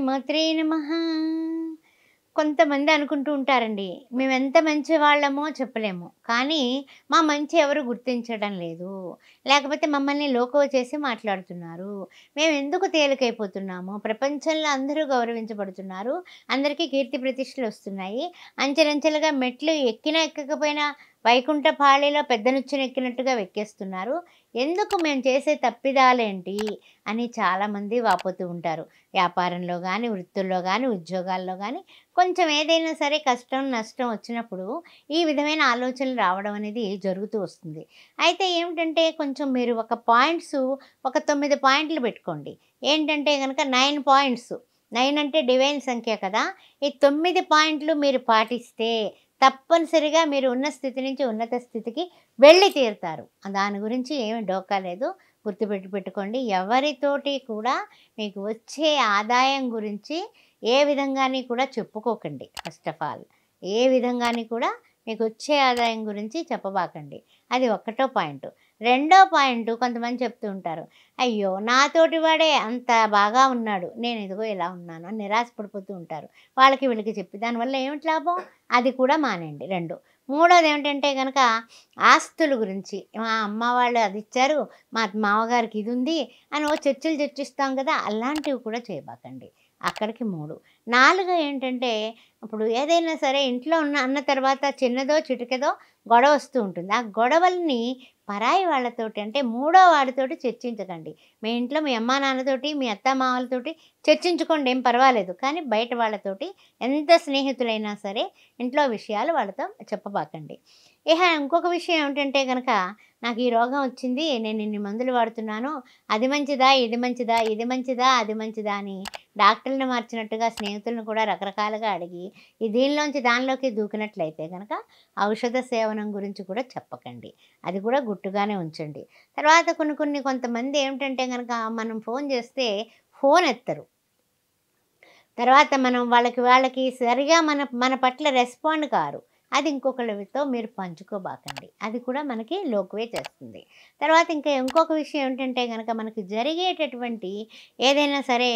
శ్రీమాత్రే నమః. కొంతమంది అనుకుంటూ ఉంటారండి, మేమెంత మంచి వాళ్ళమో చెప్పలేము. కానీ మా మంచి ఎవరు గుర్తించడం లేదు. లేకపోతే మమ్మల్ని లోకువ చేసి మాట్లాడుతున్నారు. మేమెందుకు తేలికైపోతున్నాము. ప్రపంచంలో అందరూ గౌరవించబడుతున్నారు. అందరికీ కీర్తి ప్రతిష్టలొస్తున్నాయి. అంచెలంచెలుగా మెట్లు ఎక్కినా ఎక్కకపోయినా వైకుంఠ పాళిలో పెద్ద నుచ్చెనెక్కినట్టుగా వెక్కేస్తున్నారు. ఎందుకు మేము చేసే తప్పిదాలేంటి అని చాలామంది వాపోతూ ఉంటారు. వ్యాపారంలో గానీ, వృత్తుల్లో గానీ, ఉద్యోగాల్లో గానీ కొంచెం ఏదైనా సరే కష్టం, నష్టం వచ్చినప్పుడు ఈ విధమైన ఆలోచనలు రావడం అనేది జరుగుతూ వస్తుంది. అయితే ఏమిటంటే కొంచెం మీరు ఒక 9 పాయింట్లు పెట్టుకోండి. ఏంటంటే గనక 9 పాయింట్స్. 9 అంటే డివైన్ సంఖ్య కదా! ఈ 9 పాయింట్లు మీరు పాటిస్తే తప్పనిసరిగా మీరు ఉన్న స్థితి నుంచి ఉన్నత స్థితికి వెళ్ళి తీరుతారు. దాని గురించి ఏమి డోకా లేదు. పెట్టుకోండి. ఎవరితోటి కూడా మీకు వచ్చే ఆదాయం గురించి ఏ విధంగాని కూడా చెప్పుకోకండి. ఫస్ట్ ఆఫ్ ఆల్ ఏ విధంగాని కూడా మీకు వచ్చే ఆదాయం గురించి చెప్పబాకండి. అది ఒకటో పాయింట్. రెండో పాయింట్ కొంతమంది చెప్తూ ఉంటారు. అయ్యో! నాతోటి వాడే అంత బాగా ఉన్నాడు. నేను ఇదిగో ఇలా ఉన్నాను అని నిరాశ పడిపోతూ ఉంటారు. వాళ్ళకి వీళ్ళకి చెప్పి దానివల్ల ఏమిటి లాభం? అది కూడా మానేయండి 2. మూడోది ఏమిటంటే గనక ఆస్తుల గురించి మా అమ్మ వాళ్ళు అది ఇచ్చారు, మా మామగారికి ఇది ఉంది అని చర్చలు చర్చిస్తాం కదా! అలాంటివి కూడా చేయబాకండి. అక్కడికి 3. 4 ఏంటంటే ఇప్పుడు ఏదైనా సరే ఇంట్లో అన్న తర్వాత చిన్నదో చిటికెదో గొడవ వస్తూ ఉంటుంది. ఆ గొడవల్ని పరాయి వాళ్ళతోటి అంటే మూడో వాడితోటి చర్చించకండి. మీ ఇంట్లో మీ అమ్మా నాన్నతోటి, మీ అత్తామామలతోటి చర్చించుకోండి, ఏం పర్వాలేదు. కానీ బయట వాళ్ళతోటి ఎంత స్నేహితులైనా సరే ఇంట్లో విషయాలు వాళ్ళతో చెప్పబాకండి. ఇంకొక విషయం ఏమిటంటే గనక నాకు ఈ రోగం వచ్చింది, నేను ఇన్ని మందులు వాడుతున్నాను, అది మంచిదా, ఇది మంచిదా, ఇది మంచిదా, అది మంచిదా అని డాక్టర్‌ని మార్చినట్టుగా స్నేహితులను కూడా రకరకాలుగా అడిగి దీనిలోంచి దానిలోకి దూకినట్లయితే గనక ఔషధ సేవనం గురించి కూడా చెప్పకండి. అది కూడా గుట్టుగానే ఉంచండి. తర్వాత కొంతమంది ఏమిటంటే గనక మనం ఫోన్ చేస్తే ఫోన్ ఎత్తరు. తర్వాత మనం వాళ్ళకి సరిగా మన పట్ల రెస్పాండ్ కారు. అది ఇంకొకళ్ళతో మీరు పంచుకోబాకండి. అది కూడా మనకి లోకువే చేస్తుంది. తర్వాత ఇంకొక విషయం ఏమిటంటే గనక మనకి జరిగేటటువంటి ఏదైనా సరే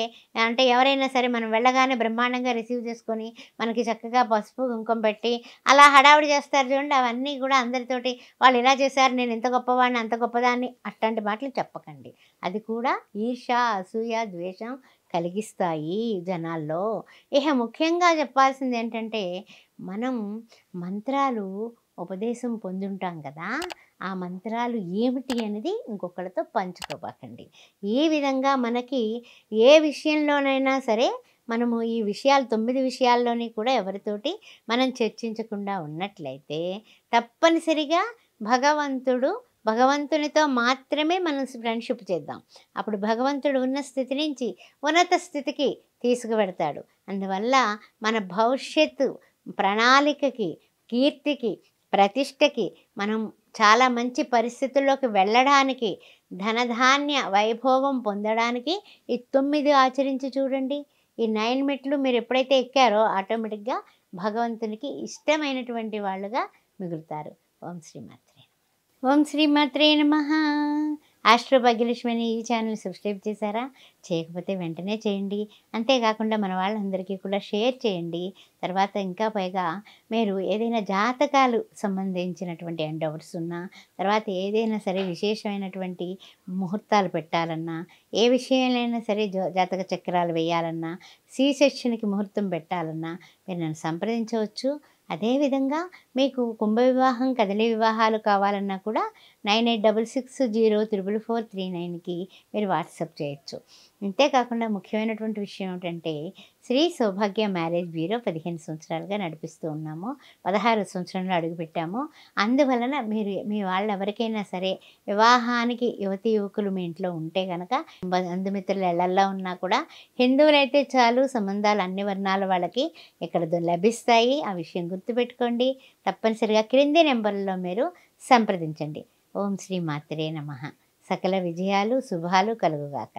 అంటే ఎవరైనా సరే మనం వెళ్ళగానే బ్రహ్మాండంగా రిసీవ్ చేసుకొని మనకి చక్కగా పసుపు, కుంకుమ పెట్టి అలా హడావిడి చేస్తారు చూడండి. అవన్నీ కూడా అందరితోటి వాళ్ళు ఇలా చేశారు, నేను ఇంత గొప్పవాడిని, అంత గొప్పదాన్ని అట్లాంటి మాటలు చెప్పకండి. అది కూడా ఈర్ష్య, అసూయ, ద్వేషం కలిగిస్తాయి జనాల్లో. ముఖ్యంగా చెప్పాల్సింది ఏంటంటే మనం మంత్రాలు ఉపదేశం పొందుంటాం కదా! ఆ మంత్రాలు ఏమిటి అనేది ఇంకొకళ్ళతో పంచుకోబాకండి. ఈ విధంగా మనకి ఏ విషయంలోనైనా సరే మనము ఈ విషయాలు 9 విషయాల్లోని కూడా ఎవరితోటి మనం చర్చించకుండా ఉన్నట్లయితే తప్పనిసరిగా భగవంతునితో మాత్రమే మనం ఫ్రెండ్‌షిప్ చేద్దాం. అప్పుడు భగవంతుడు ఉన్న స్థితి నుంచి ఉన్నత స్థితికి తీసుకువెడతాడు. అందువల్ల మన భవిష్యత్తు ప్రణాళికకి, కీర్తికి, ప్రతిష్టకి మనం చాలా మంచి పరిస్థితుల్లోకి వెళ్ళడానికి, ధనధాన్య వైభోగం పొందడానికి ఈ 9 ఆచరించి చూడండి. ఈ 9 మెట్లు మీరు ఎప్పుడైతే ఎక్కారో ఆటోమేటిక్‌గా భగవంతునికి ఇష్టమైనటువంటి వాళ్ళుగా మిగులుతారు. ఓం శ్రీమాత్రే. ఓం శ్రీమాత్రే నమః. ఆస్ట్రో భాగ్యలక్ష్మి అనే ఈ ఛానల్ సబ్స్క్రైబ్ చేశారా? చేయకపోతే వెంటనే చేయండి. అంతేకాకుండా మన వాళ్ళందరికీ కూడా షేర్ చేయండి. తర్వాత ఇంకా పైగా మీరు ఏదైనా జాతకాలు సంబంధించినటువంటి డౌట్స్ ఉన్నా, తర్వాత ఏదైనా సరే విశేషమైనటువంటి ముహూర్తాలు పెట్టాలన్నా, ఏ విషయంలోనైనా సరే జాతక చక్రాలు వేయాలన్నా, సెక్షన్‌కి ముహూర్తం పెట్టాలన్నా మీరు నన్ను సంప్రదించవచ్చు. అదేవిధంగా మీకు కుంభ వివాహం, కదలి వివాహాలు కావాలన్నా కూడా 9866044439కి మీరు వాట్సాప్ చేయొచ్చు. అంతేకాకుండా ముఖ్యమైనటువంటి విషయం ఏమిటంటే శ్రీ సౌభాగ్య మ్యారేజ్ బ్యూరో 15 సంవత్సరాలుగా నడిపిస్తూ ఉన్నాము. 16 సంవత్సరంలో అడుగుపెట్టాము. అందువలన మీరు మీ వాళ్ళు ఎవరికైనా సరే వివాహానికి యువతీ యువకులు మీ ఇంట్లో ఉంటే కనుక బంధుమిత్రులు ఎళ్ళల్లో ఉన్నా కూడా హిందువులైతే చాలు, సంబంధాలు అన్ని వర్ణాల వాళ్ళకి ఇక్కడ లభిస్తాయి. ఆ విషయం గుర్తుపెట్టుకోండి. తప్పనిసరిగా క్రింది నెంబర్లో మీరు సంప్రదించండి. ఓం శ్రీ మాత్రే నమః. సకల విజయాలు శుభాలు కలుగుగాక.